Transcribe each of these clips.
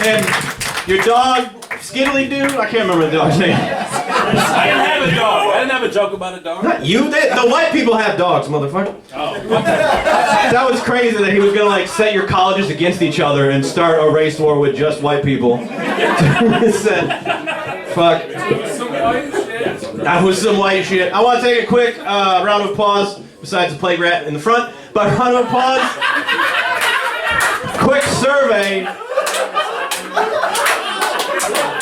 And your dog, Skiddly Dude, I can't remember the dog's name. I didn't have a dog. I didn't have a joke about a dog. Not you, the white people have dogs, motherfucker. Oh. That was crazy that he was gonna like set your colleges against each other and start a race war with just white people. Fuck. That was some white shit. I want to take a quick round of applause, besides the plague rat in the front, but round of applause. Quick survey.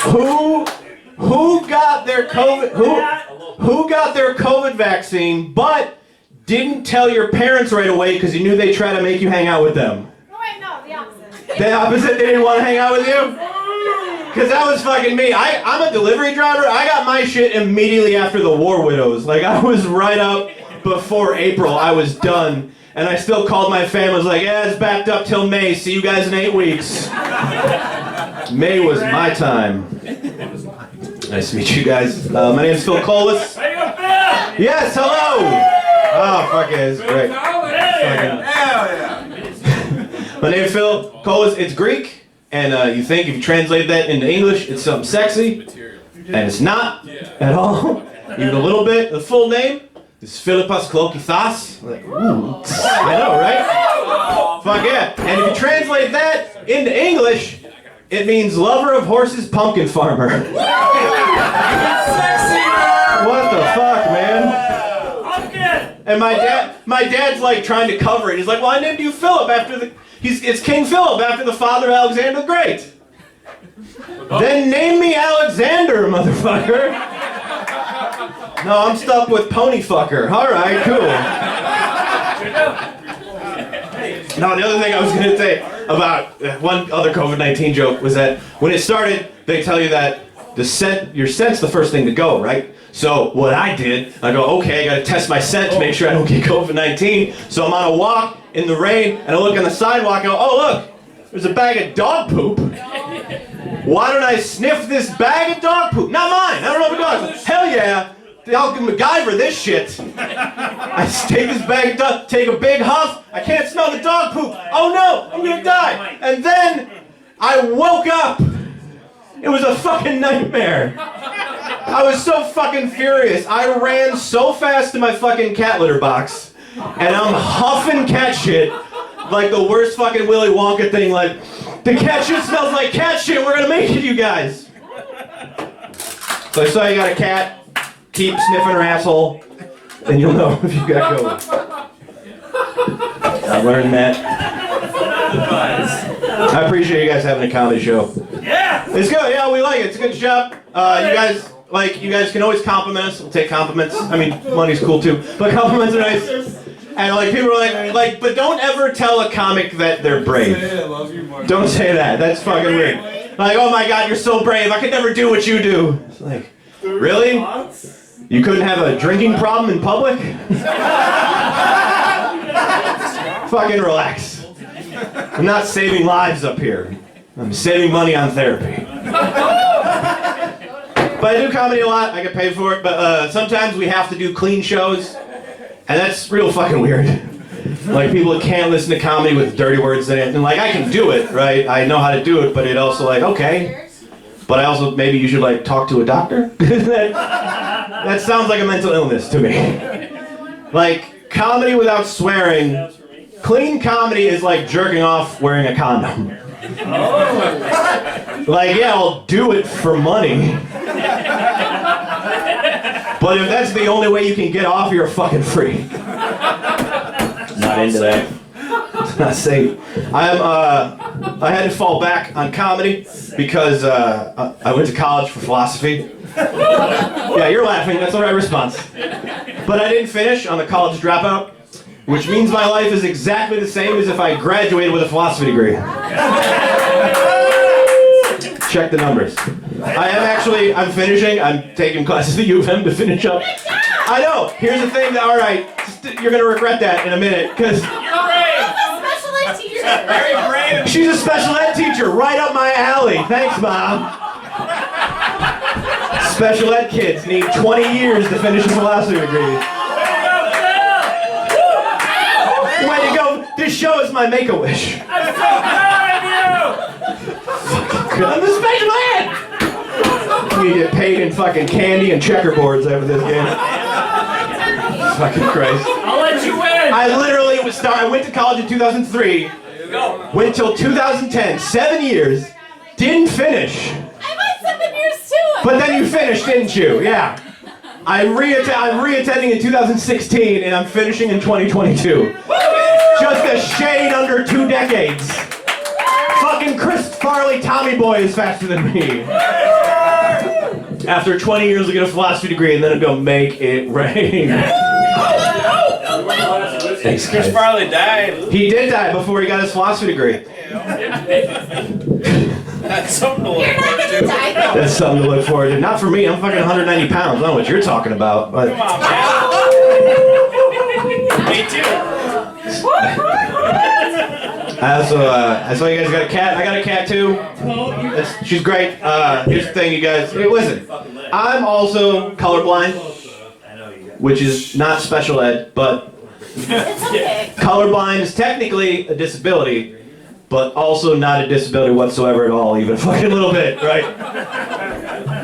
Who got their COVID? Who got their COVID vaccine, but didn't tell your parents right away because you knew they'd try to make you hang out with them? Oh wait, no, the opposite. The opposite? They didn't want to hang out with you? Because that was fucking me. I'm a delivery driver. I got my shit immediately after the War Widows. Like, I was right up before April. I was done. And I still called my family. I was like, yeah, it's backed up till May. See you guys in 8 weeks. May was my time. Nice to meet you guys. My name's Phil Kolas. Yes, hello. Oh, fuck it. It's great. My name's Phil Kolas. It's Greek. And you think if you translate that into English, it's something sexy. And it's not at all. Even a little bit. The full name is Philippas Kolokithas. Like, ooh. I know, right? Fuck yeah. And if you translate that into English, it means lover of horses, pumpkin farmer. What the fuck, man? And my dad's like trying to cover it. He's like, well, I named you Philip after it's King Philip after the father of Alexander the Great. Then name me Alexander, motherfucker. No, I'm stuck with pony fucker. All right, cool. No, the other thing I was going to say about one other COVID-19 joke was that when it started, they tell you that your scent's the first thing to go, right? So what I did, I go, okay, I got to test my scent to make sure I don't get COVID-19. So I'm on a walk in the rain, and I look on the sidewalk, and I go, oh, look, there's a bag of dog poop. Why don't I sniff this bag of dog poop? Not mine. I don't know if it's dog. Hell yeah. I'll MacGyver this shit. I take this bag of dog, take a big huff. I can't smell the dog poop. Oh no, I'm gonna die. And then I woke up. It was a fucking nightmare. I was so fucking furious. I ran so fast to my fucking cat litter box, and I'm huffing cat shit like the worst fucking Willy Wonka thing. Like, the cat shit smells like cat shit. We're gonna make it, you guys. So I saw you got a cat. Keep sniffing her asshole, and you'll know if you got COVID. I learned that. I appreciate you guys having a comedy show. Yeah! It's good, yeah, we like it. It's a good job. You guys can always compliment us. We'll take compliments. I mean, money's cool too, but compliments are nice. And like people are like, but don't ever tell a comic that they're brave. Don't say that. That's fucking weird. Like, oh my God, you're so brave. I could never do what you do. It's like, really? You couldn't have a drinking problem in public? Fucking relax. I'm not saving lives up here. I'm saving money on therapy. But I do comedy a lot. I get paid for it. But sometimes we have to do clean shows. And that's real fucking weird. Like, people that can't listen to comedy with dirty words in it. And like, I can do it, right? I know how to do it. But it also like, okay. But I also, maybe you should like talk to a doctor? That sounds like a mental illness to me. Like, comedy without swearing, clean comedy is like jerking off wearing a condom. Like, yeah, I'll do it for money. But if that's the only way you can get off, you're fucking free. Not into that. It's not safe. I had to fall back on comedy because I went to college for philosophy. Yeah, you're laughing. That's the right response. But I didn't finish on the college dropout, which means my life is exactly the same as if I graduated with a philosophy degree. Check the numbers. I'm finishing. I'm taking classes at U of M to finish up. I know. Here's the thing. All right, you're gonna regret that in a minute, because she's a special ed teacher, right up my alley. Thanks, Mom. Special ed kids need 20 years to finish a philosophy degree. Way to go! This show is my make-a-wish. I'm so proud of you. Fucking I'm the special ed! You get paid in fucking candy and checkerboards over this game. Fucking Christ. I'll let you win. I literally I went to college in 2003. Went till 2010, 7 years. Didn't finish. I went 7 years too. But then you finished, didn't you? Yeah. I'm re-attending in 2016, and I'm finishing in 2022. Just a shade under 2 decades. Fucking Chris Farley Tommy Boy is faster than me. After 20 years, I get a philosophy degree, and then I'm gonna make it rain. Thanks, Chris guys. Farley died. He did die before he got his philosophy degree. That's something to look You're not forward gonna to. die though. That's something to look forward to. Not for me. I'm fucking 190 pounds. I don't know what you're talking about. But Come on, man. Me too. I saw you guys got a cat. I got a cat too. She's great. Here's the thing, you guys. Hey, listen, I'm also colorblind, which is not special ed, but It's okay. colorblind is technically a disability, but also not a disability whatsoever at all, even a fucking little bit, right?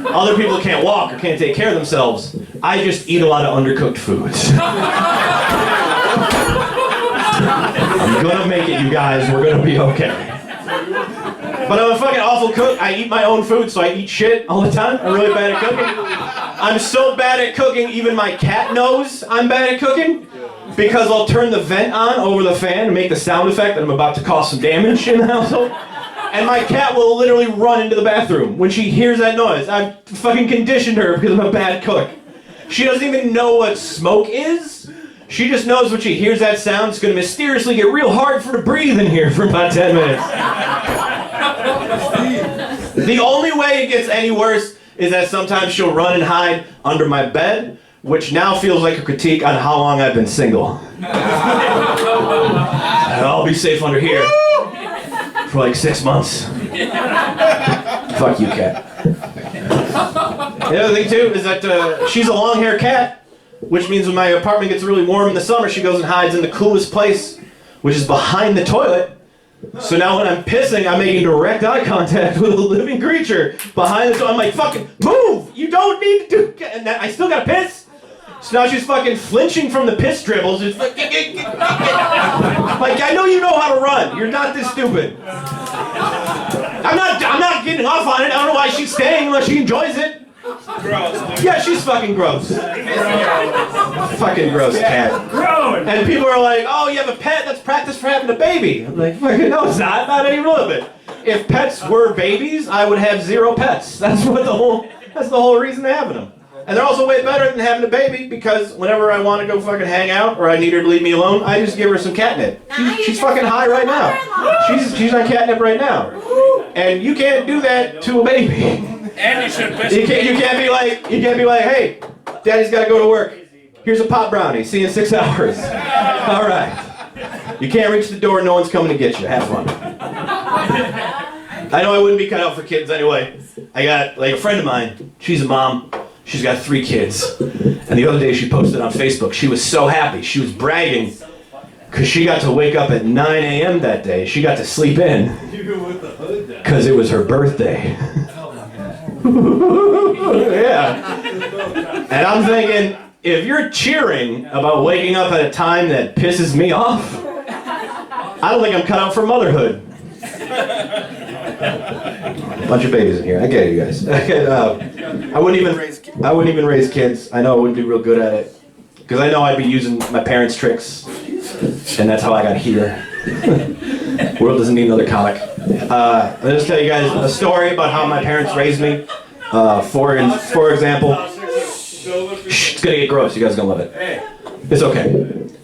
Other people can't walk or can't take care of themselves. I just eat a lot of undercooked foods. I'm gonna make it, you guys. We're gonna be okay. But I'm a fucking awful cook. I eat my own food, so I eat shit all the time. I'm really bad at cooking. I'm so bad at cooking, even my cat knows I'm bad at cooking. Because I'll turn the vent on over the fan and make the sound effect that I'm about to cause some damage in the household. And my cat will literally run into the bathroom when she hears that noise. I've fucking conditioned her because I'm a bad cook. She doesn't even know what smoke is. She just knows when she hears that sound, it's going to mysteriously get real hard for her to breathe in here for about 10 minutes. The only way it gets any worse is that sometimes she'll run and hide under my bed, which now feels like a critique on how long I've been single. I'll be safe under here for like 6 months. Fuck you, cat. The other thing too is that she's a long-haired cat, which means when my apartment gets really warm in the summer, she goes and hides in the coolest place, which is behind the toilet. So now when I'm pissing, I'm making direct eye contact with a living creature behind the toilet. I'm like, fucking move! You don't need to do... And then I still gotta piss. So now she's fucking flinching from the piss dribbles. It's like, I know you know how to run. You're not this stupid. I'm not getting off on it. I don't know why she's staying unless she enjoys it. Gross. Yeah, she's fucking gross. Fucking gross cat. And people are like, oh, you have a pet? That's practice for having a baby. I'm like, fucking no, it's not. Not even a little bit. If pets were babies, I would have 0 pets. That's the whole reason of having them. And they're also way better than having a baby because whenever I want to go fucking hang out or I need her to leave me alone, I just give her some catnip. She's fucking high right now. She's on catnip right now. And you can't do that to a baby. And you should piss. You can't be like, hey, Daddy's got to go to work. Here's a pot brownie. See you in 6 hours. All right. You can't reach the door. No one's coming to get you. Have fun. I know I wouldn't be cut out for kids anyway. I got like a friend of mine. She's a mom. She's got 3 kids. And the other day she posted on Facebook. She was so happy. She was bragging because she got to wake up at 9 a.m. that day. She got to sleep in because it was her birthday. Yeah. And I'm thinking, if you're cheering about waking up at a time that pisses me off, I don't think I'm cut out for motherhood. Bunch of babies in here. I get it, you guys. I wouldn't even raise kids. I know I wouldn't be real good at it. Because I know I'd be using my parents' tricks. And that's how I got here. World doesn't need another comic. Let me just tell you guys a story about how my parents raised me. For example, it's gonna get gross. You guys are gonna love it. It's okay.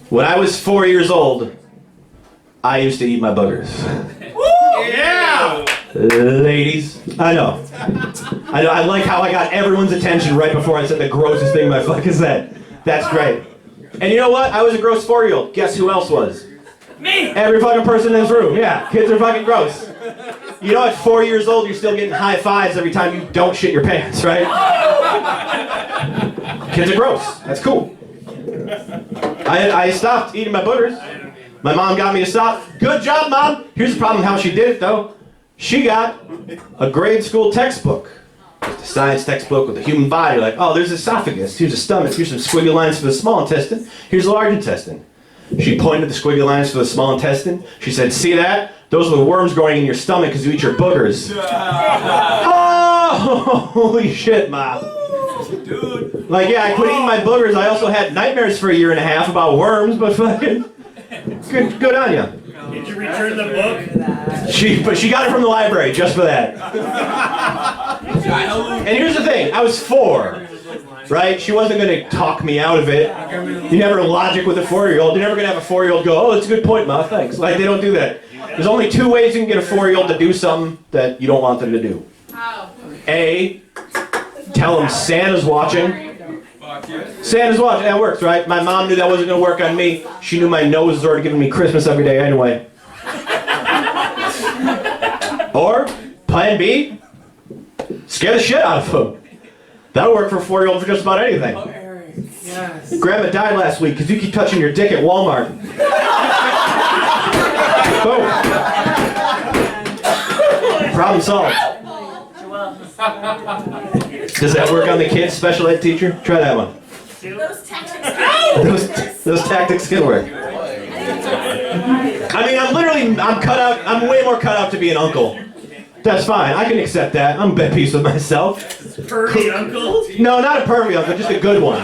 When I was 4 years old, I used to eat my boogers. Yeah! Ladies, I know. I like how I got everyone's attention right before I said the grossest thing my fucking said. That's great. And you know what? I was a gross 4-year-old. Guess who else was? Me! Every fucking person in this room. Yeah, kids are fucking gross. You know, at 4 years old, you're still getting high fives every time you don't shit your pants, right? Kids are gross. That's cool. I stopped eating my boogers. My mom got me to stop. Good job, Mom. Here's the problem how she did it, though. She got a grade school textbook. Just a science textbook with the human body. Like, oh, there's esophagus, here's a stomach, here's some squiggly lines for the small intestine, here's the large intestine. She pointed the squiggly lines for the small intestine. She said, see that? Those are the worms growing in your stomach because you eat your boogers. Oh, holy shit, Ma. Dude. Like, yeah, I quit eating my boogers. I also had nightmares for a year and a half about worms, but fucking, good on ya. Did you return the book? But she got it from the library just for that. And here's the thing, I was 4. Right? She wasn't going to talk me out of it. You never logic with a 4-year-old. You're never going to have a 4-year-old go, oh, that's a good point, Ma, thanks. Like, they don't do that. There's only 2 ways you can get a 4-year-old to do something that you don't want them to do. A, tell them Santa's watching. Santa's watching, that works, right? My mom knew that wasn't going to work on me. She knew my nose was already giving me Christmas every day anyway. Or, plan B, scare the shit out of them. That'll work for a 4-year-old for just about anything. Yes. Grandma died last week because you keep touching your dick at Walmart. Boom. Problem solved. Does that work on the kids, special ed teacher? Try that one. Those tactics can work. I mean, I'm way more cut out to be an uncle. That's fine. I can accept that. I'm at peace with myself. Pervy uncle? No, not a pervy uncle, just a good one.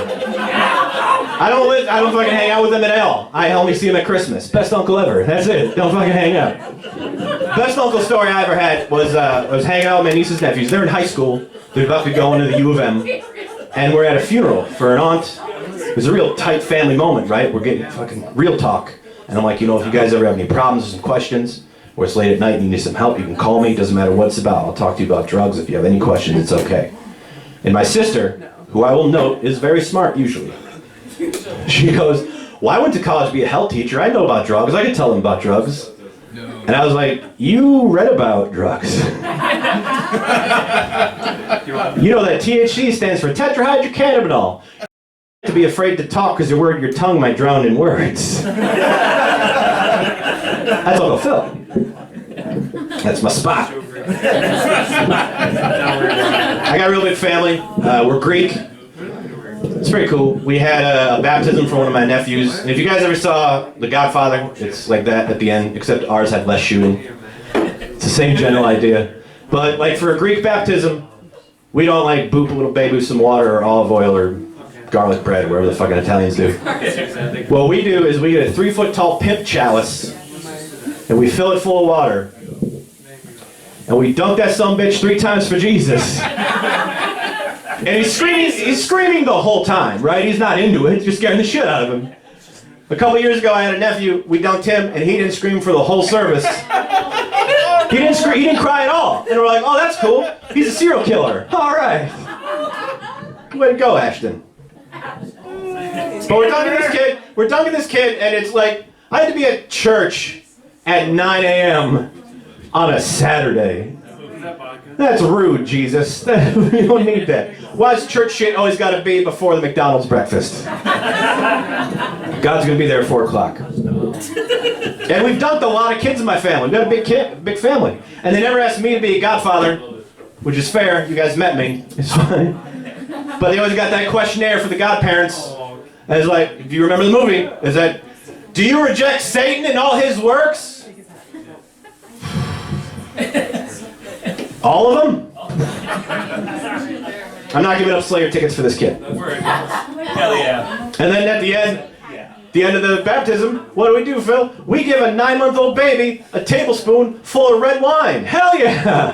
I don't fucking hang out with them at all. I only see them at Christmas. Best uncle ever. That's it. Don't fucking hang out. Best uncle story I ever had was I was hanging out with my nieces and nephews. They're in high school. They're about to go into the U of M. And we're at a funeral for an aunt. It was a real tight family moment, right? We're getting fucking real talk. And I'm like, if you guys ever have any problems or some questions, or it's late at night and you need some help, you can call me. Doesn't matter what it's about. I'll talk to you about drugs. If you have any questions, it's okay. And my sister, who I will note is very smart usually, she goes, well, I went to college to be a health teacher. I know about drugs. I can tell them about drugs. And I was like, you read about drugs. You know that THC stands for tetrahydrocannabinol. To be afraid to talk because you're worried your tongue might drown in words. That's Uncle Phil. That's my spot. I got a real big family. We're Greek. It's pretty cool. We had a baptism for one of my nephews. And if you guys ever saw The Godfather, it's like that at the end, except ours had less shooting. It's the same general idea. But like for a Greek baptism, we don't like boop a little baby with some water or olive oil or garlic bread, whatever the fucking Italians do. What we do is we get a 3-foot tall pimp chalice and we fill it full of water. And we dunk that sumbitch 3 times for Jesus. And he's screaming the whole time, right? He's not into it, just scaring the shit out of him. A couple years ago I had a nephew, we dunked him, and he didn't scream for the whole service. He didn't cry at all. And we're like, oh, that's cool. He's a serial killer. All right. Way to go, Ashton. But we're dunking this kid, and it's like, I had to be at church at 9 a.m. on a Saturday. That's rude, Jesus. You don't need that. Why's church shit always got to be before the McDonald's breakfast? God's going to be there at 4 o'clock. And we've dunked a lot of kids in my family. We've got a big family. And they never asked me to be a godfather, which is fair. You guys met me. It's fine. But they always got that questionnaire for the godparents. And it's like, if you remember the movie, is that, do you reject Satan and all his works? All of them? I'm not giving up Slayer tickets for this kid. Hell yeah. And then at the end of the baptism, what do we do, Phil? We give a 9-month-old baby a tablespoon full of red wine. Hell yeah!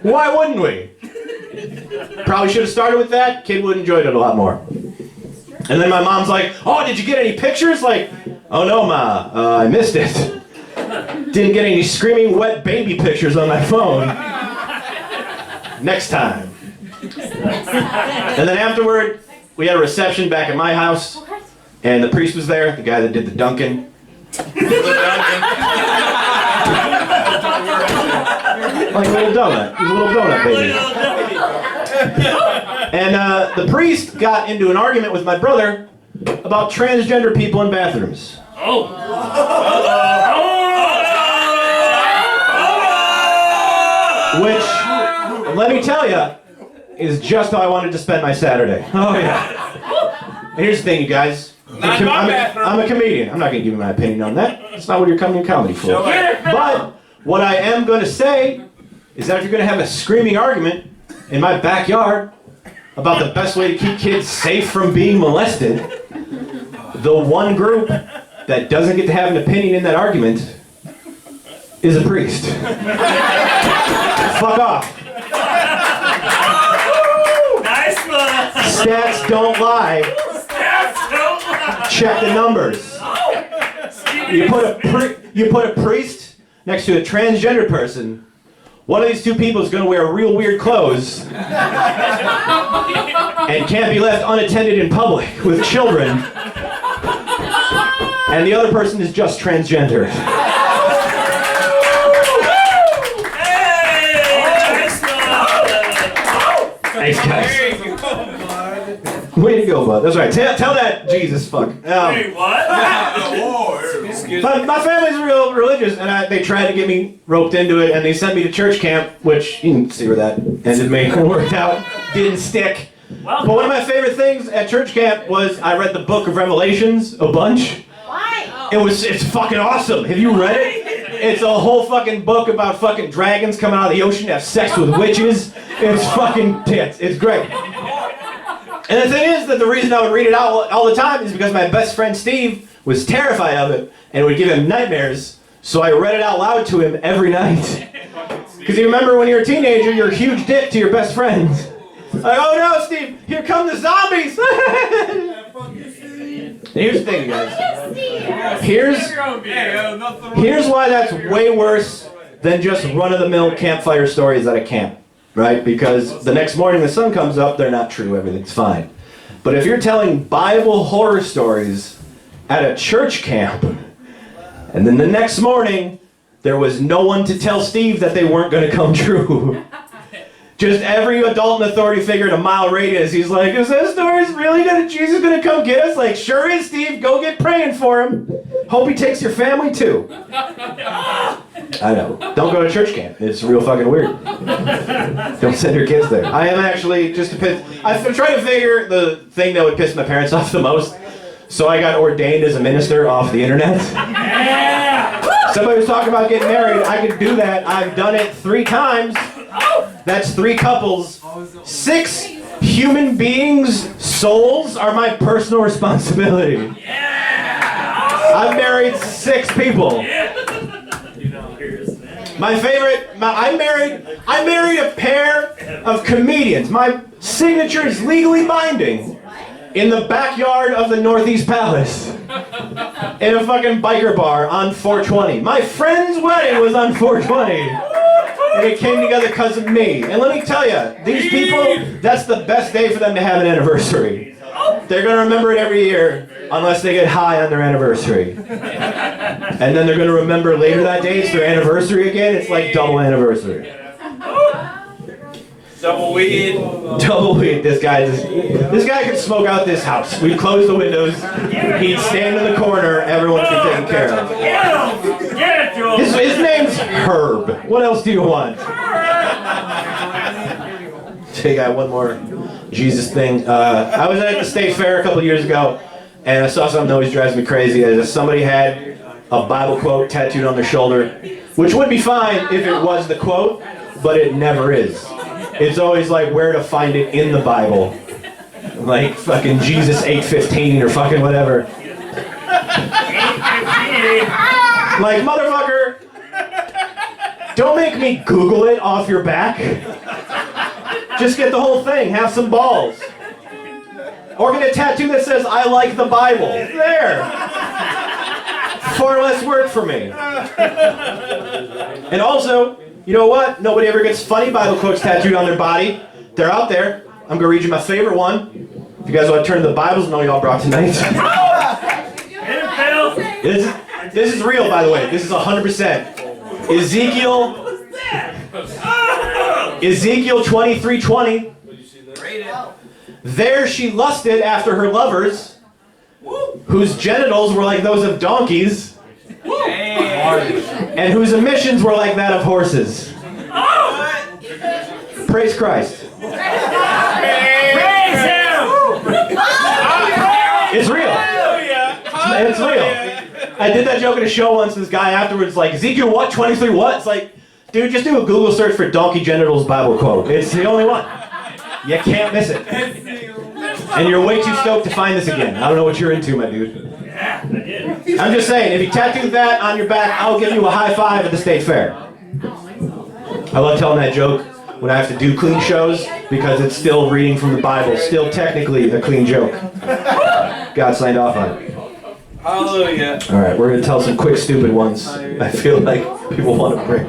Why wouldn't we? Probably should have started with that. Kid would have enjoyed it a lot more. And then my mom's like, oh, did you get any pictures? Like, oh no, Ma, I missed it. Didn't get any screaming wet baby pictures on my phone. Next time. And then afterward, we had a reception back at my house, and the priest was there, the guy that did the dunking. Like a little donut. He's a little donut baby. And the priest got into an argument with my brother about transgender people in bathrooms. And, 2 Which, let me tell you, is just how I wanted to spend my Saturday. Oh yeah. And here's the thing, you guys. I'm a comedian. I'm not going to give you my opinion on that. That's not what you're coming to comedy for. But what I am going to say is that if you're going to have a screaming argument in my backyard about the best way to keep kids safe from being molested, the one group that doesn't get to have an opinion in that argument is a priest. Fuck off. Nice one. Stats don't lie. Check the numbers. You put a priest next to a transgender person. One of these two people is going to wear real weird clothes and can't be left unattended in public with children. And the other person is just transgender. Thanks, guys. Way to go, bud. That's right. Tell that Jesus fuck. Wait, what? My family's real religious, and they tried to get me roped into it, and they sent me to church camp, which you can see where that ended me. It worked out. Didn't stick. But one of my favorite things at church camp was I read the book of Revelations a bunch. Why? It's fucking awesome. Have you read it? It's a whole fucking book about fucking dragons coming out of the ocean to have sex with witches. It's fucking tits. It's great. And the thing is that the reason I would read it out all the time is because my best friend Steve was terrified of it and it would give him nightmares. So I read it out loud to him every night. Because you remember when you're a teenager, you're a huge dick to your best friend. Like, oh no, Steve, here come the zombies! And here's the thing, guys. Here's why that's way worse than just run-of-the-mill campfire stories at a camp, right? Because the next morning the sun comes up, they're not true, everything's fine. But if you're telling Bible horror stories at a church camp, and then the next morning there was no one to tell Steve that they weren't going to come true. Just every adult and authority figure in a mile radius, he's like, is that story really Jesus gonna come get us? Like, sure is, Steve, go get praying for him. Hope he takes your family too. I know, don't go to church camp. It's real fucking weird. Don't send your kids there. I am actually, just to piss, I'm trying to figure the thing that would piss my parents off the most. So I got ordained as a minister off the internet. Somebody was talking about getting married. I could do that. I've done it 3 times. That's 3 couples. 6 human beings' souls are my personal responsibility. I've married 6 people. My favorite, I married a pair of comedians. My signature is legally binding in the backyard of the Northeast Palace. In a fucking biker bar on 420. My friend's wedding was on 420. And it came together because of me. And let me tell you, these people, that's the best day for them to have an anniversary. They're going to remember it every year, unless they get high on their anniversary. And then they're going to remember later that day, it's their anniversary again. It's like double anniversary. Double weed. Double weed. This guy could smoke out this house. We'd close the windows. He'd stand in the corner. Everyone would be taken care of. Get it, Joel. His name's Herb. What else do you want? Take out one more Jesus thing. I was at the state fair a couple years ago, and I saw something that always drives me crazy. Somebody had a Bible quote tattooed on their shoulder, which would be fine if it was the quote, but it never is. It's always like where to find it in the Bible. Like fucking Jesus 8:15 or fucking whatever. Like, motherfucker, don't make me Google it off your back. Just get the whole thing. Have some balls. Or get a tattoo that says, I like the Bible. There. Far less work for me. And also, you know what? Nobody ever gets funny Bible quotes tattooed on their body. They're out there. I'm going to read you my favorite one. If you guys want to turn to the Bibles, no y'all brought tonight. This is real, by the way. This is 100%. Ezekiel 23:20. There she lusted after her lovers, whose genitals were like those of donkeys, and whose emissions were like that of horses. Praise Christ. Praise him! It's real. It's real. I did that joke at a show once. This guy afterwards like, Ezekiel what? 23 what? It's like, dude, just do a Google search for donkey genitals Bible quote. It's the only one. You can't miss it. And you're way too stoked to find this again. I don't know what you're into, my dude. Yeah, I did. I'm just saying, if you tattoo that on your back, I'll give you a high five at the state fair. I love telling that joke when I have to do clean shows because it's still reading from the Bible, still technically a clean joke. God signed off on it. Hallelujah. All right, we're gonna tell some quick, stupid ones. I feel like people want to break.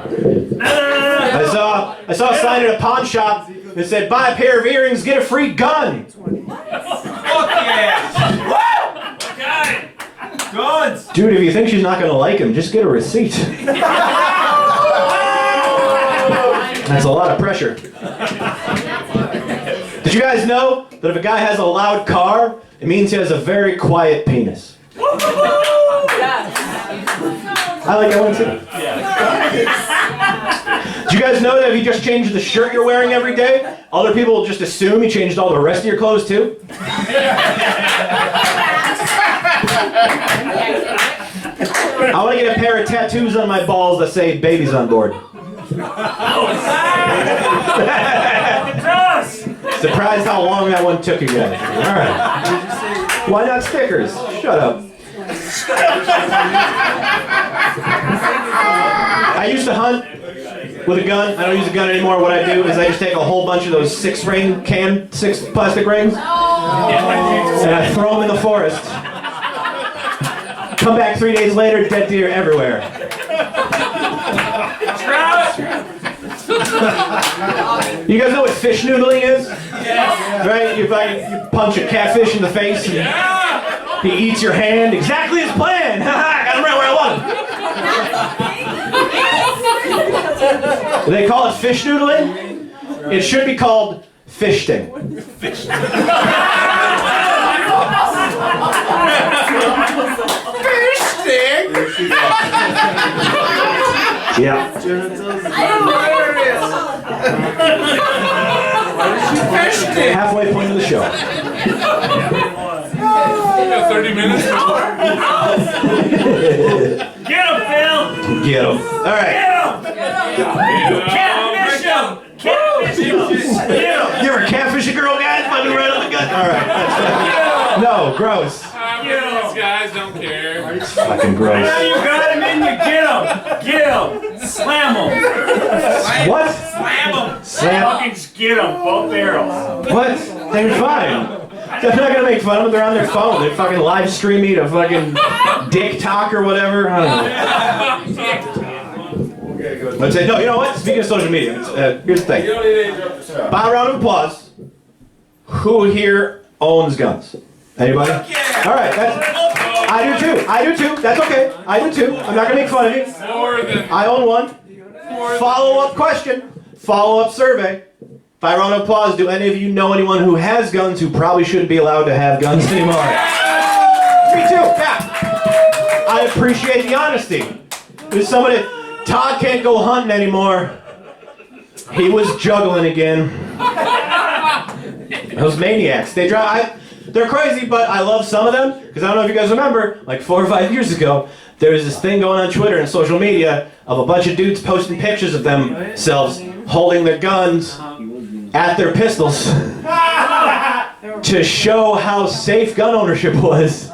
I saw a sign at a pawn shop that said, "Buy a pair of earrings, get a free gun." Fuck yeah. Got it. Guns. Dude, if you think she's not gonna like him, just get a receipt. That's a lot of pressure. Did you guys know that if a guy has a loud car, it means he has a very quiet penis? I like that one too. Do you guys know that if you just change the shirt you're wearing every day, other people will just assume you changed all the rest of your clothes too? I want to get a pair of tattoos on my balls that say "babies on board." Surprised how long that one took you guys. All right. Why not stickers? Shut up. I used to hunt with a gun. I don't use a gun anymore. What I do is I just take a whole bunch of those six plastic rings, and I throw them in the forest. Come back 3 days later, dead deer everywhere. You guys know what fish noodling is? Yes. Right? You punch a catfish in the face and he eats your hand exactly as planned. I got him right where I want him. They call it fish noodling. It should be called fish sting. Fish. Yeah. Halfway point of the show. 30 minutes. Get him, Phil! Get him. All right. Catfish him! Catfish him! Get him! You ever catfish a girl, guys? Fucking right on the gut. All right. No, gross. These guys don't care. Fucking gross. Now you got him in, you get him! Get him! Slam him! What? Slam them. Slam. Fucking just get him, both barrels. What? They're fine. They're not gonna make fun of them. They're on their phone. They're fucking live streaming a fucking dick talk or whatever. I don't know. I'd say, no, you know what? Speaking of social media, here's the thing. You don't need any joke to start. By a round of applause, who here owns guns? Anybody? Yeah. All right. I do too. I do too. That's okay. I do too. I'm not gonna make fun of you. More than. I own one. Follow-up question. Follow-up survey. By a round of applause, do any of you know anyone who has guns who probably shouldn't be allowed to have guns anymore? Me too, yeah. I appreciate the honesty. There's somebody, Todd can't go hunting anymore. He was juggling again. Those maniacs, they're crazy, but I love some of them, because I don't know if you guys remember, like 4 or 5 years ago, there was this thing going on Twitter and social media of a bunch of dudes posting pictures of themselves holding their guns at their pistols to show how safe gun ownership was.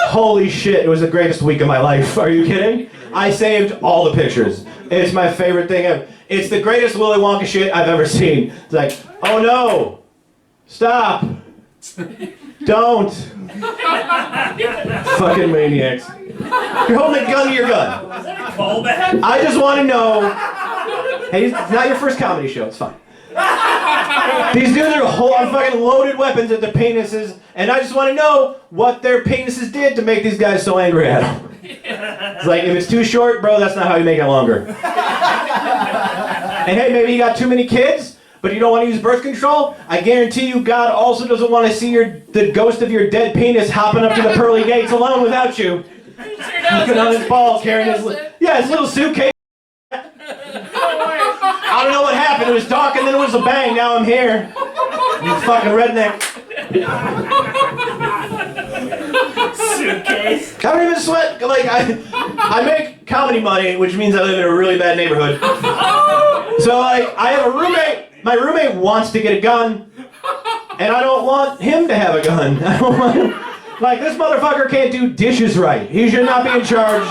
Holy shit, it was the greatest week of my life. Are you kidding? I saved all the pictures. It's my favorite thing ever. It's the greatest Willy Wonka shit I've ever seen. It's like, oh no, stop, don't. Fucking maniacs. You're holding a gun to your gun. Callback? I just want to know, hey, it's not your first comedy show, it's fine. These dudes are holding fucking loaded weapons at their penises, and I just want to know what their penises did to make these guys so angry at them. It's like, if it's too short, bro, that's not how you make it longer. And hey, maybe you got too many kids, but you don't want to use birth control? I guarantee you God also doesn't want to see the ghost of your dead penis hopping up to the pearly gates alone without you. Looking on his balls, carrying his little suitcase. I don't know what happened. happened. It was talk and then it was a bang. Now I'm here. You fucking redneck. Suitcase. I don't even sweat. Like, I make comedy money, which means I live in a really bad neighborhood. So, like, I have a roommate. My roommate wants to get a gun, and I don't want him to have a gun. I don't want him. Like, this motherfucker can't do dishes right. He should not be in charge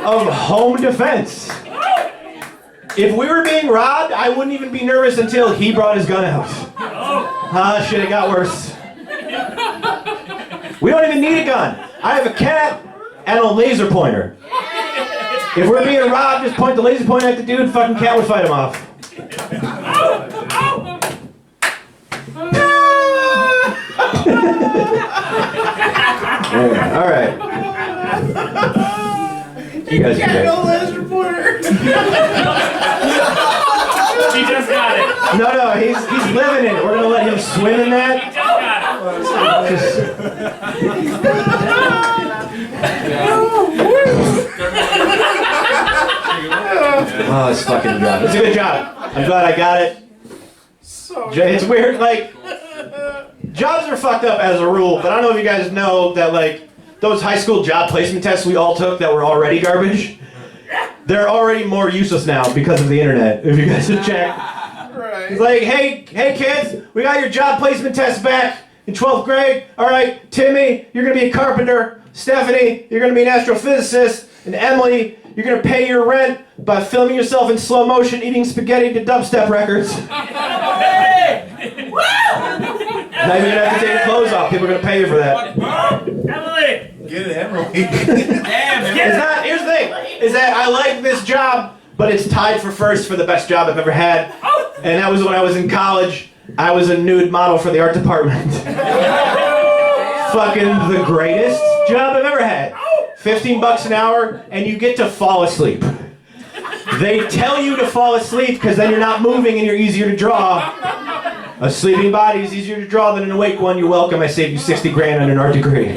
of home defense. If we were being robbed, I wouldn't even be nervous until he brought his gun out. Ah, shit, it got worse. We don't even need a gun. I have a cat and a laser pointer. If we're being robbed, just point the laser pointer at the dude, fucking cat would fight him off. Yeah, all right. You guys are great. laser pointer. He just got it. No, he's living in it. We're gonna let him swim in that. Oh, it's fucking job. It's a good job. I'm glad I got it. It's weird, like, jobs are fucked up as a rule, but I don't know if you guys know that, like, those high school job placement tests we all took that were already garbage, they're already more useless now because of the internet, if you guys have checked. Right. It's like, hey kids, we got your job placement test back in 12th grade. All right, Timmy, you're gonna be a carpenter. Stephanie, you're gonna be an astrophysicist. And Emily, you're gonna pay your rent by filming yourself in slow motion eating spaghetti to dubstep records. Hey! Now you're gonna have to take your clothes off. People are gonna pay you for that. Emily! Get it, Emily. Here's the thing, is that I like this job, but it's tied for first for the best job I've ever had. And that was when I was in college. I was a nude model for the art department. Fucking the greatest job I've ever had. $15 an hour, and you get to fall asleep. They tell you to fall asleep because then you're not moving and you're easier to draw. A sleeping body is easier to draw than an awake one. You're welcome. I saved you 60 grand on an art degree.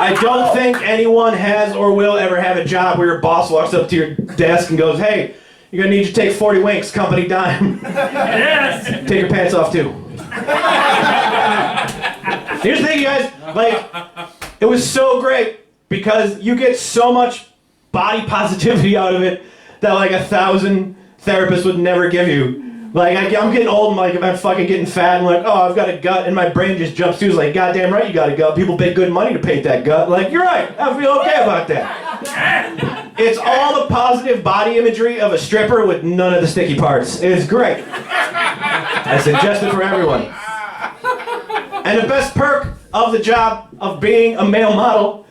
I don't think anyone has or will ever have a job where your boss walks up to your desk and goes, hey, you're gonna need you to take 40 winks, company dime. Yes! Take your pants off too. Here's the thing, you guys, like, it was so great because you get so much body positivity out of it that like 1,000 therapists would never give you. Like, I'm getting old and like, I'm fucking getting fat and like, oh, I've got a gut, and my brain just jumps to, it's like, goddamn right you got a gut. People pay good money to paint that gut. Like, you're right, I feel okay about that. It's all the positive body imagery of a stripper with none of the sticky parts. It's great. I suggest it for everyone. And the best perk of the job of being a male model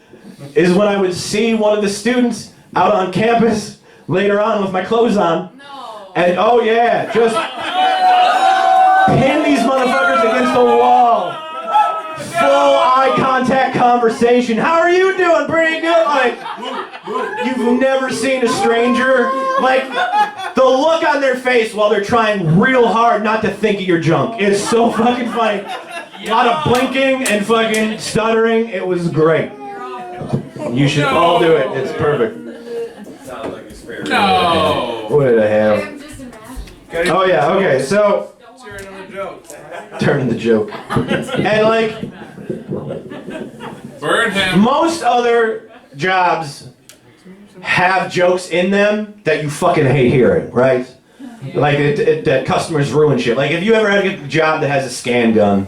is when I would see one of the students out on campus later on with my clothes on. And oh yeah, just pin these motherfuckers against the wall. Full eye contact conversation. How are you doing? Pretty good. Like, you've never seen a stranger. Like, the look on their face while they're trying real hard not to think of your junk. It's so fucking funny. A lot of blinking and fucking stuttering. It was great. You should all do it. It's perfect. No. What did I have? Oh yeah, okay, so turn the joke. And like Burn him. most other jobs have jokes in them that you fucking hate hearing, right? Like that customers ruin shit. Like if you ever had a job that has a scan gun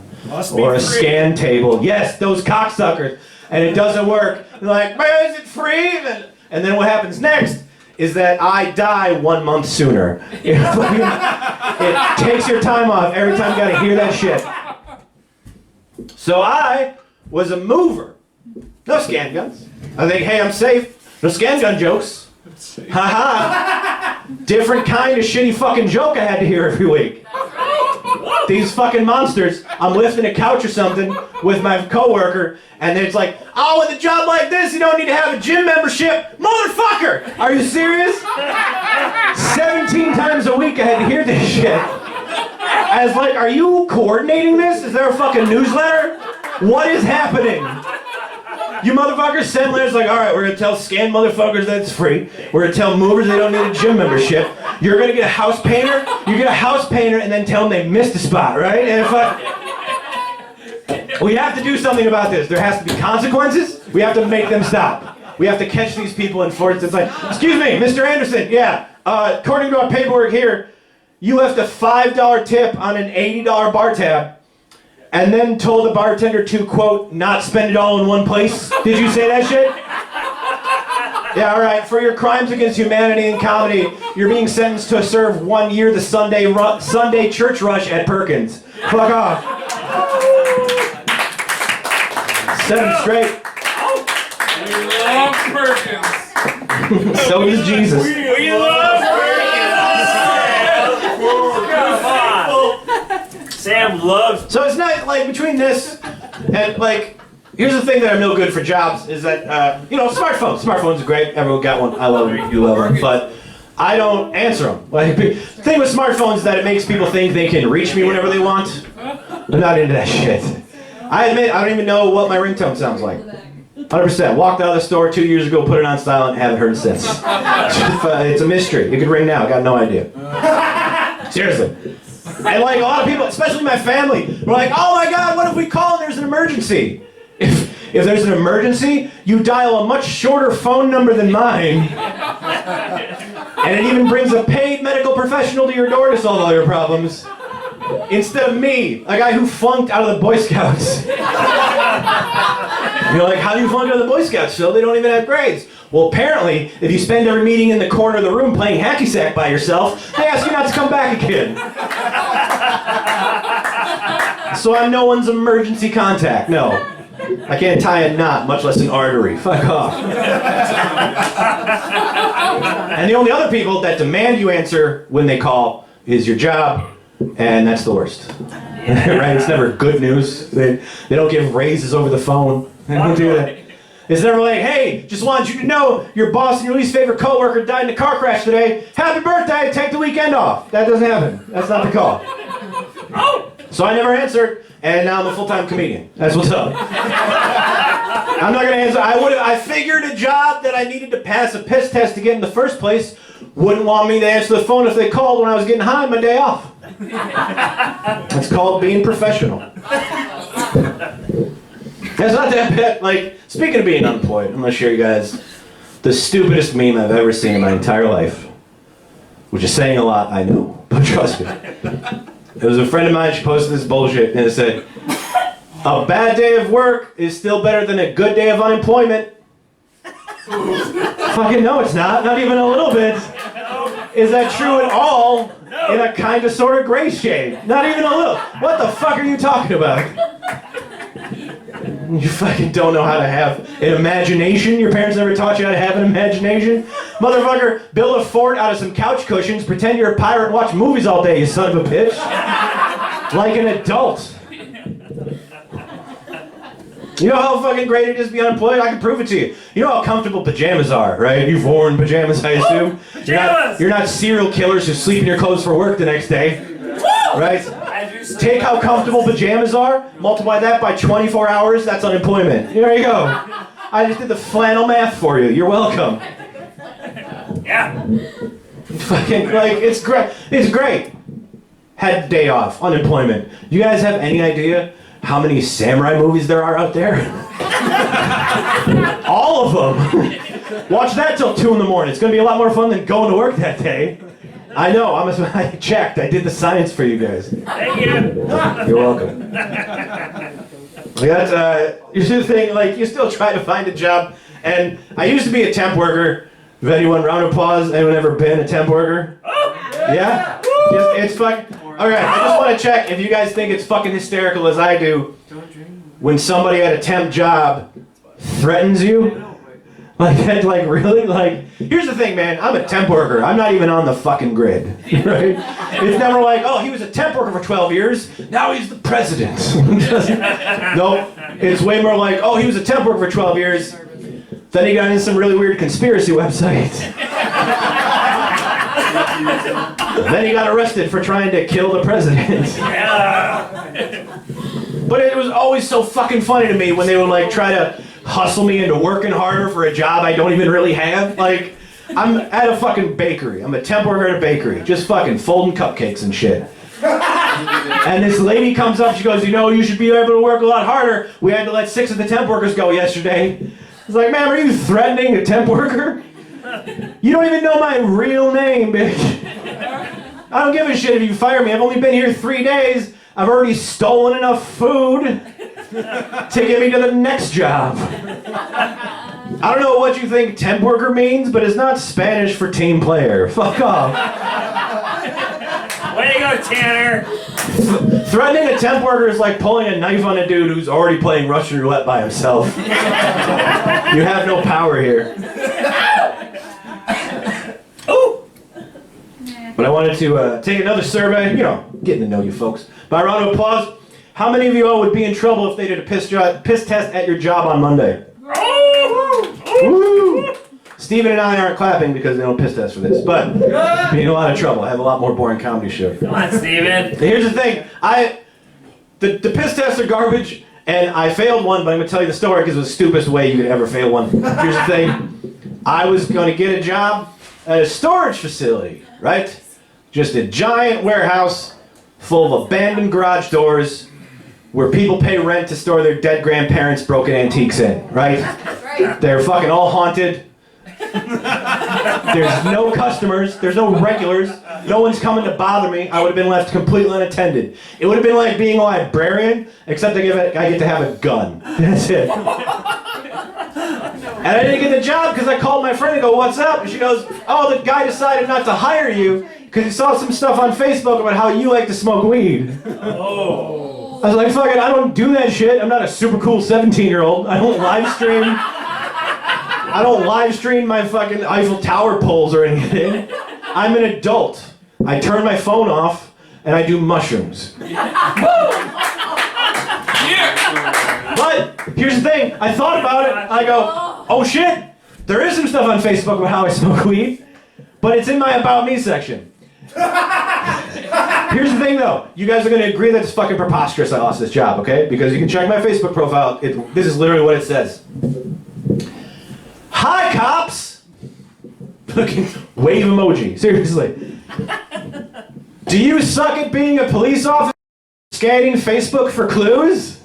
or a scan table, yes, those cocksuckers, and it doesn't work. They're like, man, is it free? And then what happens next is that I die 1 month sooner. It takes your time off every time you gotta hear that shit. So I was a mover. No scan guns. I think, hey, I'm safe. No scan gun jokes. Haha. Different kind of shitty fucking joke I had to hear every week. These fucking monsters, I'm lifting a couch or something with my coworker, and it's like, oh, with a job like this, you don't need to have a gym membership. Motherfucker! Are you serious? 17 times a week I had to hear this shit. I was like, are you coordinating this? Is there a fucking newsletter? What is happening? You motherfuckers send letters like, all right, we're gonna tell scam motherfuckers that it's free. We're gonna tell movers they don't need a gym membership. You're gonna get a house painter. You get a house painter and then tell them they missed a spot, right? And we have to do something about this. There has to be consequences. We have to make them stop. We have to catch these people and force. It's like, excuse me, Mr. Anderson. Yeah, according to our paperwork here, you left a $5 tip on an $80 bar tab. And then told the bartender to, quote, not spend it all in one place. Did you say that shit? Yeah, all right. For your crimes against humanity and comedy, you're being sentenced to serve 1 year the Sunday church rush at Perkins. Fuck off. Set him straight. We love Perkins. So does Jesus. We love Come on. Sam loves. So it's not like between this and like, here's the thing that I'm no good for jobs is that, smartphones. Smartphones are great. Everyone got one. I love them. You love them. But I don't answer them. Like, the thing with smartphones is that it makes people think they can reach me whenever they want. I'm not into that shit. I admit, I don't even know what my ringtone sounds like. 100%. Walked out of the store 2 years ago, put it on silent, haven't heard it since. It's a mystery. It could ring now. Got no idea. Seriously. And like a lot of people, especially my family, were like, oh my God, what if we call and there's an emergency? If there's an emergency, you dial a much shorter phone number than mine. And it even brings a paid medical professional to your door to solve all your problems. Instead of me, a guy who flunked out of the Boy Scouts. You're like, how do you flunk out of the Boy Scouts, Phil? They don't even have grades. Well, apparently, if you spend every meeting in the corner of the room playing hacky sack by yourself, they ask you not to come back again. So I'm no one's emergency contact. No. I can't tie a knot, much less an artery. Fuck off. And the only other people that demand you answer when they call is your job, and that's the worst. Right? It's never good news. They don't give raises over the phone. They don't do that. It's never like, hey, just wanted you to know your boss and your least favorite coworker died in a car crash today. Happy birthday, take the weekend off. That doesn't happen. That's not the call. So I never answered, and now I'm a full-time comedian. That's what's up. I'm not gonna answer. I figured a job that I needed to pass a piss test to get in the first place wouldn't want me to answer the phone if they called when I was getting high on my day off. That's called being professional. It's not that bad. Like, speaking of being unemployed, I'm gonna show you guys the stupidest meme I've ever seen in my entire life. Which is saying a lot, I know, but trust me. It was a friend of mine, she posted this bullshit, and it said, a bad day of work is still better than a good day of unemployment. Fucking no, it's not. Not even a little bit. Is that true at all? In a kind of sort of gray shade. Not even a little. What the fuck are you talking about? You fucking don't know how to have an imagination? Your parents never taught you how to have an imagination? Motherfucker, build a fort out of some couch cushions, pretend you're a pirate and watch movies all day, you son of a bitch. Like an adult. You know how fucking great it is to be unemployed? I can prove it to you. You know how comfortable pajamas are, right? You've worn pajamas, I assume. You're not serial killers who sleep in your clothes for work the next day. Right? Take how comfortable pajamas are, multiply that by 24 hours, that's unemployment. There you go. I just did the flannel math for you. You're welcome. Yeah. Fucking, like, it's great. It's great. Had day off, unemployment. You guys have any idea how many samurai movies there are out there? All of them. Watch that till 2 in the morning. It's going to be a lot more fun than going to work that day. I know, I checked. I did the science for you guys. Thank you. You're welcome. You see the thing, like, you still try to find a job. And I used to be a temp worker. If anyone, round of applause, anyone ever been a temp worker? Yeah? It's fucking... Alright, I just want to check if you guys think it's fucking hysterical as I do when somebody at a temp job threatens you. Like, that, like, really? Like, here's the thing, man. I'm a temp worker. I'm not even on the fucking grid, right? It's never like, oh, he was a temp worker for 12 years. Now he's the president. Nope. It's way more like, oh, he was a temp worker for 12 years. Then he got into some really weird conspiracy website. Then he got arrested for trying to kill the president. But it was always so fucking funny to me when they would like try to hustle me into working harder for a job I don't even really have. Like, I'm at a fucking bakery. I'm a temp worker at a bakery, just fucking folding cupcakes and shit. And this lady comes up, she goes, you know, you should be able to work a lot harder. We had to let 6 of the temp workers go yesterday. I was like, ma'am, are you threatening a temp worker? You don't even know my real name, bitch. I don't give a shit if you fire me. I've only been here 3 days. I've already stolen enough food to get me to the next job. I don't know what you think temp worker means, but it's not Spanish for team player. Fuck off. Way to go, Tanner. Threatening a temp worker is like pulling a knife on a dude who's already playing Russian roulette by himself. You have no power here. But I wanted to take another survey, you know, getting to know you folks. By round of applause, how many of you all would be in trouble if they did a piss test at your job on Monday? Woo! Steven and I aren't clapping because they don't piss test for this, but be in a lot of trouble. I have a lot more boring comedy show. Come on, Steven. Here's the thing, the piss tests are garbage, and I failed one, but I'm going to tell you the story because it was the stupidest way you could ever fail one. Here's the thing, I was going to get a job at a storage facility, right? Just a giant warehouse full of abandoned garage doors where people pay rent to store their dead grandparents' broken antiques in, right? They're fucking all haunted. There's no customers, there's no regulars, no one's coming to bother me. I would have been left completely unattended. It would have been like being a librarian, except I get to have a gun. That's it. And I didn't get the job because I called my friend and go, what's up? And she goes, oh, the guy decided not to hire you because he saw some stuff on Facebook about how you like to smoke weed. Oh. I was like, fuck it, I don't do that shit. I'm not a super cool 17-year-old. I don't live stream my fucking Eiffel Tower poles or anything. I'm an adult. I turn my phone off and I do mushrooms. But here's the thing, I thought about it, I go, oh shit, there is some stuff on Facebook about how I smoke weed, but it's in my About Me section. Here's the thing though, you guys are going to agree that it's fucking preposterous I lost this job, okay? Because you can check my Facebook profile, this is literally what it says. Hi cops! Fucking wave emoji, seriously. Do you suck at being a police officer scanning Facebook for clues?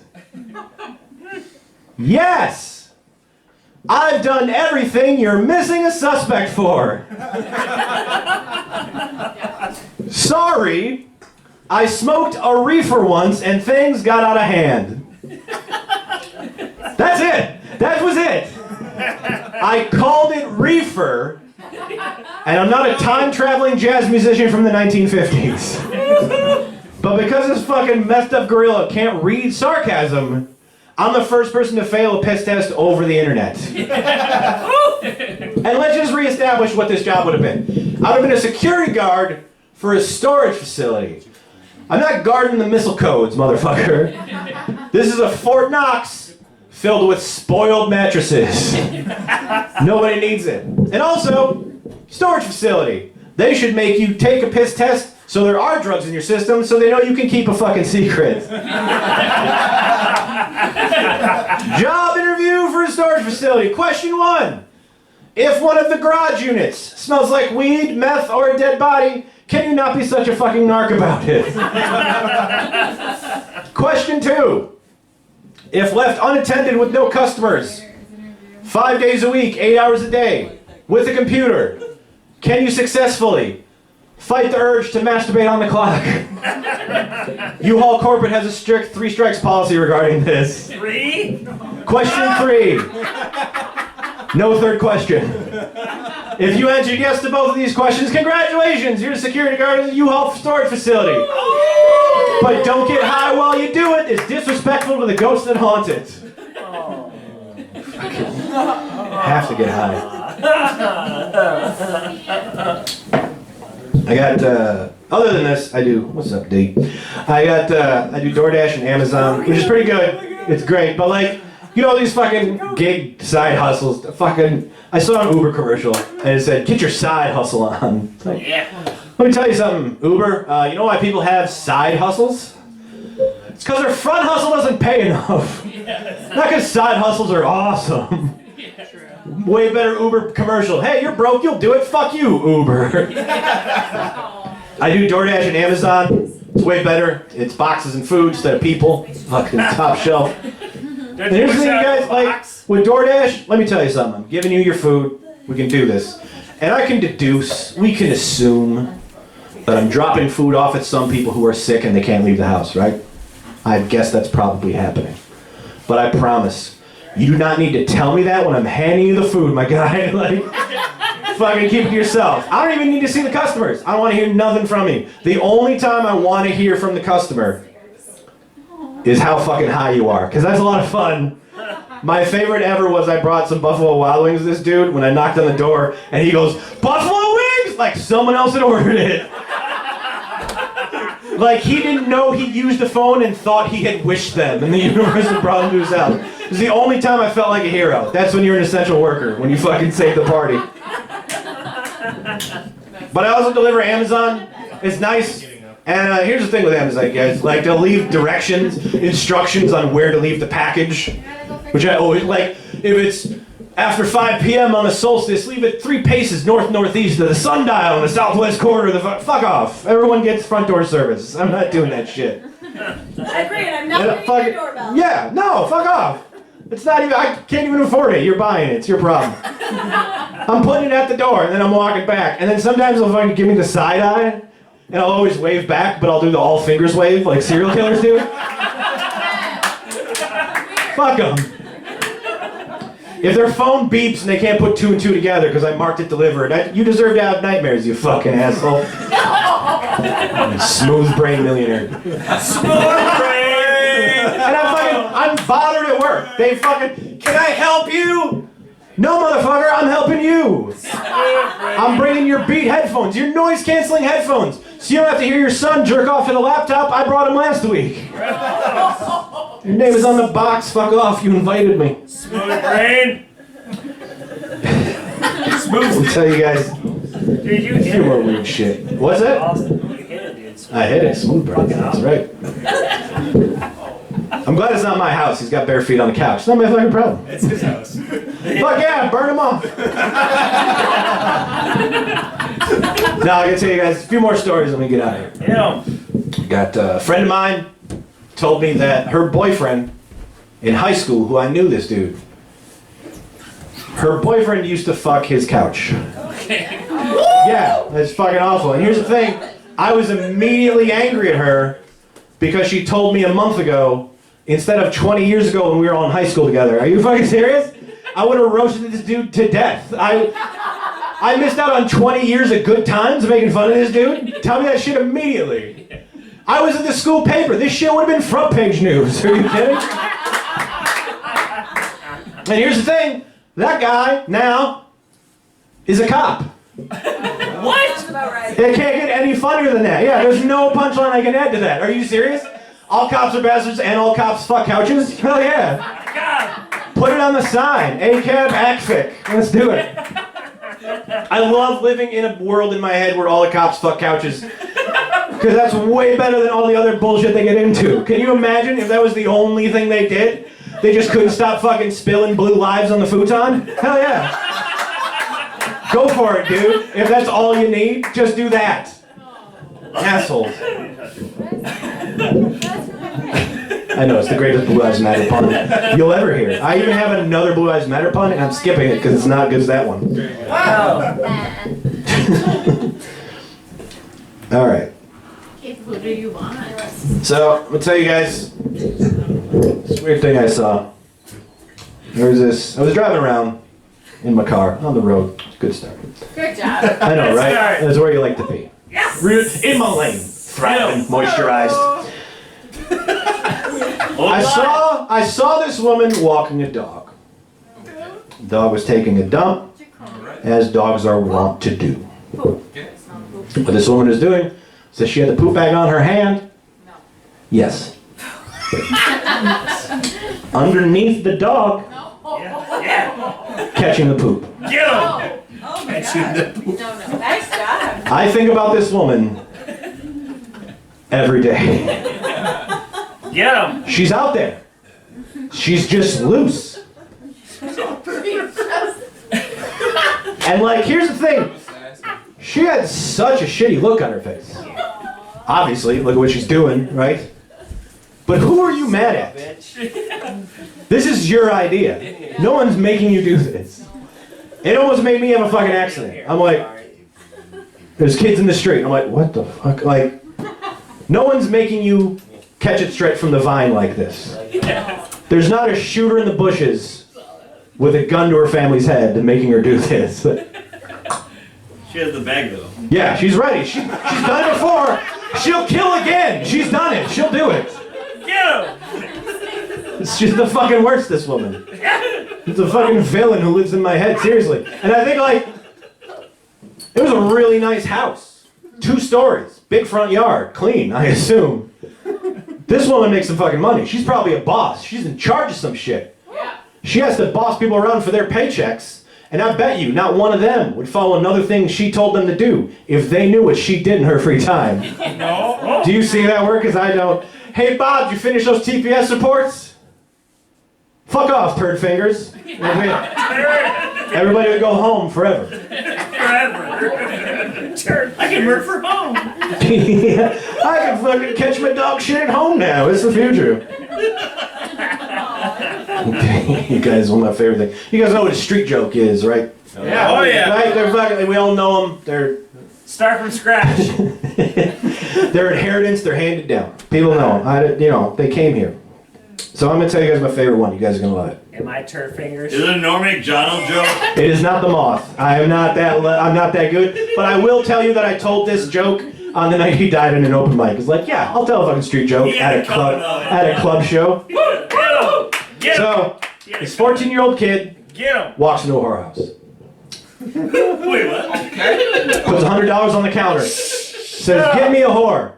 Yes! I've done everything you're missing a suspect for. Sorry, I smoked a reefer once and things got out of hand. That's it. That was it. I called it reefer, and I'm not a time-traveling jazz musician from the 1950s. But because this fucking messed up gorilla can't read sarcasm, I'm the first person to fail a piss test over the internet. And let's just reestablish what this job would have been. I would have been a security guard for a storage facility. I'm not guarding the missile codes, motherfucker. This is a Fort Knox filled with spoiled mattresses. Nobody needs it. And also, storage facility. They should make you take a piss test so there are drugs in your system so they know you can keep a fucking secret. Job interview for a storage facility. Question 1. If one of the garage units smells like weed, meth, or a dead body, can you not be such a fucking narc about it? Question 2. If left unattended with no customers, 5 days a week, 8 hours a day, with a computer, can you successfully fight the urge to masturbate on the clock? U-Haul Corporate has a strict 3 strikes policy regarding this. 3? Question 3. No third question. If you answered yes to both of these questions, congratulations! You're a security guard at the U-Haul storage facility. But don't get high while you do it. It's disrespectful to the ghosts that haunt it. Have to get high. I got, other than this, I do, what's up, D? I do DoorDash and Amazon, which is pretty good. It's great, but like, you know these fucking gig side hustles, I saw an Uber commercial, and it said, get your side hustle on. It's like, Yeah. let me tell you something, Uber, you know why people have side hustles? It's because their front hustle doesn't pay enough. Not because side hustles are awesome. Way better Uber commercial. Hey, you're broke, you'll do it. Fuck you, Uber. I do DoorDash and Amazon. It's way better. It's boxes and food instead of people. Fucking top shelf. And here's the thing, you guys, like, with DoorDash, let me tell you something. I'm giving you your food. We can do this. And I can deduce, we can assume that I'm dropping food off at some people who are sick and they can't leave the house, right? I guess that's probably happening. But I promise, you do not need to tell me that when I'm handing you the food, my guy. Like, fucking keep it to yourself. I don't even need to see the customers. I don't want to hear nothing from you. The only time I want to hear from the customer is how fucking high you are, because that's a lot of fun. My favorite ever was I brought some Buffalo Wild Wings to this dude when I knocked on the door, and he goes, "Buffalo Wings!" Like someone else had ordered it. Like he didn't know he used the phone and thought he had wished them, and the universe had brought him to his house. It was the only time I felt like a hero. That's when you're an essential worker, when you fucking save the party. But I also deliver Amazon. It's nice. And here's the thing with Amazon, guys. Like, they'll leave directions, instructions on where to leave the package. Which I always, like, if it's after 5 p.m. on the solstice, leave it 3 paces north-northeast of the sundial in the southwest corner of the... Fuck off. Everyone gets front door service. I'm not doing that shit. I agree, and I'm not ringing your doorbell. Yeah, no, fuck off. It's not even, I can't even afford it. You're buying it. It's your problem. I'm putting it at the door, and then I'm walking back. And then sometimes they'll fucking give me the side eye, and I'll always wave back, but I'll do the all fingers wave like serial killers do. Fuck them. If their phone beeps and they can't put 2 and 2 together because I marked it delivered, you deserve to have nightmares, you fucking asshole. Smooth brain millionaire. Smooth brain! And I'm bothered at work. They fucking, "Can I help you?" No, motherfucker, I'm helping you. I'm bringing your Beat headphones, your noise-canceling headphones, so you don't have to hear your son jerk off to the laptop. I brought him last week. Your name is on the box. Fuck off. You invited me. Smooth brain! I'll tell you guys Dude, you a hit few more it. weird shit. What's that? Awesome. You hit it, dude. I hit it. Smooth brain. That's right. I'm glad it's not my house. He's got bare feet on the couch. It's not my fucking problem. It's his house. Fuck yeah, burn him off. Now, I gotta tell you guys a few more stories and we get out of here. Yeah. Got a friend of mine told me that her boyfriend in high school, who I knew this dude, her boyfriend used to fuck his couch. Yeah, that's fucking awful. And here's the thing, I was immediately angry at her because she told me a month ago, instead of 20 years ago when we were all in high school together. Are you fucking serious? I would have roasted this dude to death. I missed out on 20 years of good times making fun of this dude. Tell me that shit immediately. I was in the school paper. This shit would have been front page news. Are you kidding? And here's the thing. That guy now is a cop. That's about right. It can't get any funnier than that. Yeah, there's no punchline I can add to that. Are you serious? All cops are bastards and all cops fuck couches? Hell yeah. Put it on the sign. ACAB, ACFIC. Let's do it. I love living in a world in my head where all the cops fuck couches. Because that's way better than all the other bullshit they get into. Can you imagine if that was the only thing they did? They just couldn't stop fucking spilling blue lives on the futon? Hell yeah. Go for it, dude. If that's all you need, just do that. Assholes. I know, it's the greatest Blue Lives Matter pun you'll ever hear. I even have another Blue Lives Matter pun, and I'm skipping it because it's not as good as that one. Wow. All right. Who do you want? So, I'm going to tell you guys this weird thing I saw. There was this, I was driving around in my car on the road. Good start. Good job. I know, right? Start. That's where you like to be. Yes! In my lane. Thriving, moisturized. Oh, I saw this woman walking a dog. The dog was taking a dump, as dogs are wont to do. What this woman is doing is that she had the poop bag on her hand. Yes. Underneath the dog, Yeah. catching the poop. Get him! Oh my god. No. Nice job. I think about this woman every day. Get him! She's out there. She's just loose. And like, here's the thing. She had such a shitty look on her face. Obviously, look at what she's doing, right? But who are you mad at? This is your idea. No one's making you do this. It almost made me have a fucking accident. I'm like, there's kids in the street. I'm like, what the fuck? Like, no one's making you catch it straight from the vine like this. There's not a shooter in the bushes with a gun to her family's head and making her do this. She has the bag though. Yeah, she's ready. She's done it before. She'll kill again. She's done it. She'll do it. Get him! She's the fucking worst, this woman. It's a fucking villain who lives in my head, seriously. And I think, like, it was a really nice house. 2 stories, big front yard, clean, I assume. This woman makes some fucking money. She's probably a boss. She's in charge of some shit. She has to boss people around for their paychecks. And I bet you, not one of them would follow another thing she told them to do if they knew what she did in her free time. No. Do you see that work? Because I don't. Hey, Bob, did you finish those TPS reports? Fuck off, turd fingers. Everybody would go home forever. Forever. Turd. I can work from home. Yeah, I can fucking catch my dog shit at home now. It's the future. You guys, one of my favorite things. You guys know what a street joke is, right? Yeah. Oh yeah. Right? They're fucking, we all know them. They're Start from scratch. their inheritance. They're handed down. People know them. They came here. So I'm gonna tell you guys my favorite one. You guys are gonna love it. Am I turd fingers? Is it a Norm Macdonald joke? It is not the moth. I'm not that good. But I will tell you that I told this joke on the night he died in an open mic. It's like, yeah, I'll tell a fucking street joke at a club show. Get him. So this 14-year-old kid Get him. walks into a whorehouse. Wait, what? Puts $100 on the counter. Says, "Get me a whore."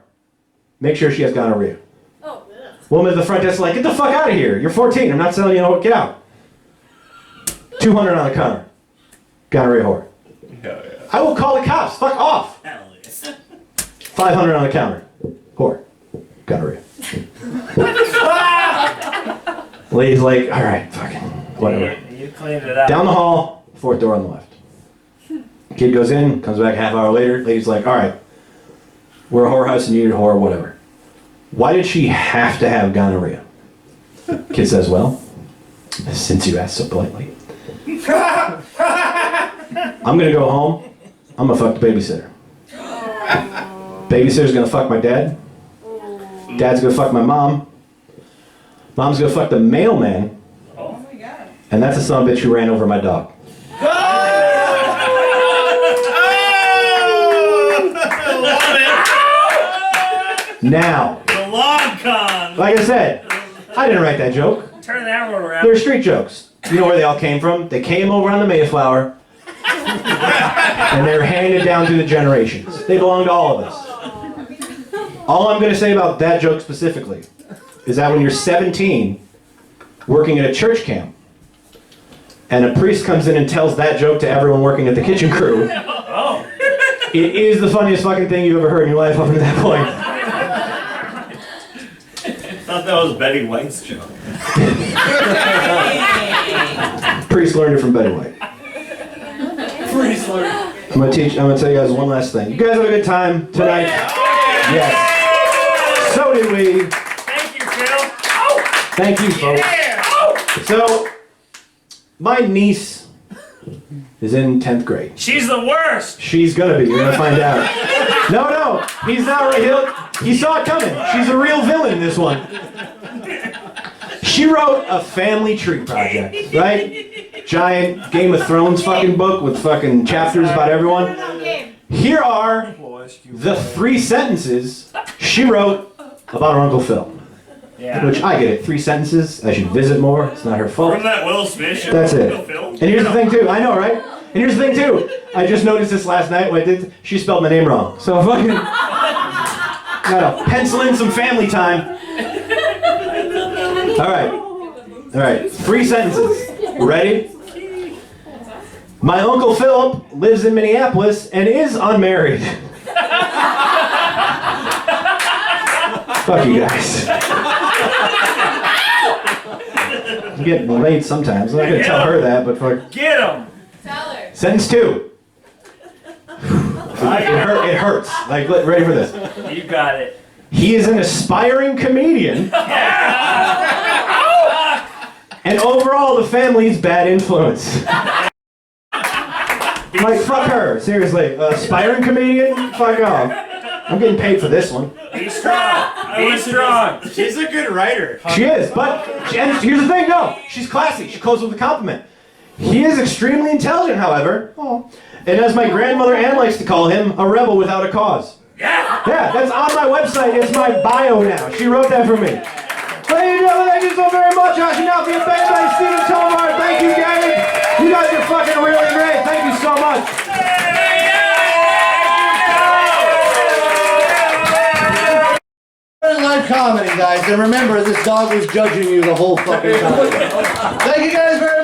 Make sure she has gonorrhea. Oh, Woman at the front desk is like, "Get the fuck out of here. You're 14. I'm not selling you no. Get out." 200 on the counter. Gonorrhea whore. I will call the cops. Fuck off. 500 on the counter. Whore. Gonorrhea. Lady's like, all right, fucking whatever. You cleaned it up. Down the hall, 4th door on the left. Kid goes in, comes back half hour later. Lady's like, all right, we're a whorehouse and you need a whore, whatever. Why did she have to have gonorrhea? Kid says, well, since you asked so politely, I'm gonna go home. I'm gonna fuck the babysitter. Babysitter's gonna fuck my dad. Dad's gonna fuck my mom. Mom's gonna fuck the mailman. oh my God. And that's a son of a bitch who ran over my dog. Now, The long con. like I said, I didn't write that joke. Turn that one around. They're street jokes. You know where they all came from? They came over on the Mayflower, and they were handed down through the generations. They belong to all of us. All I'm going to say about that joke specifically is that when you're 17, working at a church camp, and a priest comes in and tells that joke to everyone working at the kitchen crew, Oh. it is the funniest fucking thing you've ever heard in your life up to that point. I thought that was Betty White's joke. Priest learned it from Betty White. I'm gonna tell you guys one last thing. You guys have a good time tonight? Yes. So did we. Thank you, Phil. Oh. Thank you, folks. Yeah. Oh. So, my niece is in 10th grade. She's the worst. She's gonna be. You're gonna find out. No, he's not right. He saw it coming. She's a real villain in this one. She wrote a family tree project, right? Giant Game of Thrones fucking book with fucking chapters about everyone. Here are the 3 sentences she wrote about her Uncle Phil. Yeah. Which I get it. 3 sentences. I should visit more. It's not her fault. From that Will Smith show. That's it. Phil. And here's the thing too. I know, right? And here's the thing too. I just noticed this last night when I did. She spelled my name wrong. So fucking gotta pencil in some family time. All right. 3 sentences. Ready? My Uncle Philip lives in Minneapolis and is unmarried. Fuck you guys. I'm getting late sometimes. I'm not gonna tell her that, but for Get him. Tell her. sentence 2. It hurts. Like, ready for this? You got it. He is an aspiring comedian. And overall, the family's bad influence. Like, fuck her. Seriously. Aspiring comedian? Fuck off. I'm getting paid for this one. Be strong. Be strong. She's a good writer. She is, but and here's the thing, no. She's classy. She closes with a compliment. He is extremely intelligent, however. Oh. And as my grandmother Ann likes to call him, a rebel without a cause. Yeah, that's on my website. It's my bio now. She wrote that for me. Ladies and gentlemen, thank you so very much. I should now be obeyed by Stephen Tomar. Thank you, Gavin. You guys are fucking really great. Thank you so much. Live comedy, guys, and remember, this dog was judging you the whole fucking time. Thank you guys very much.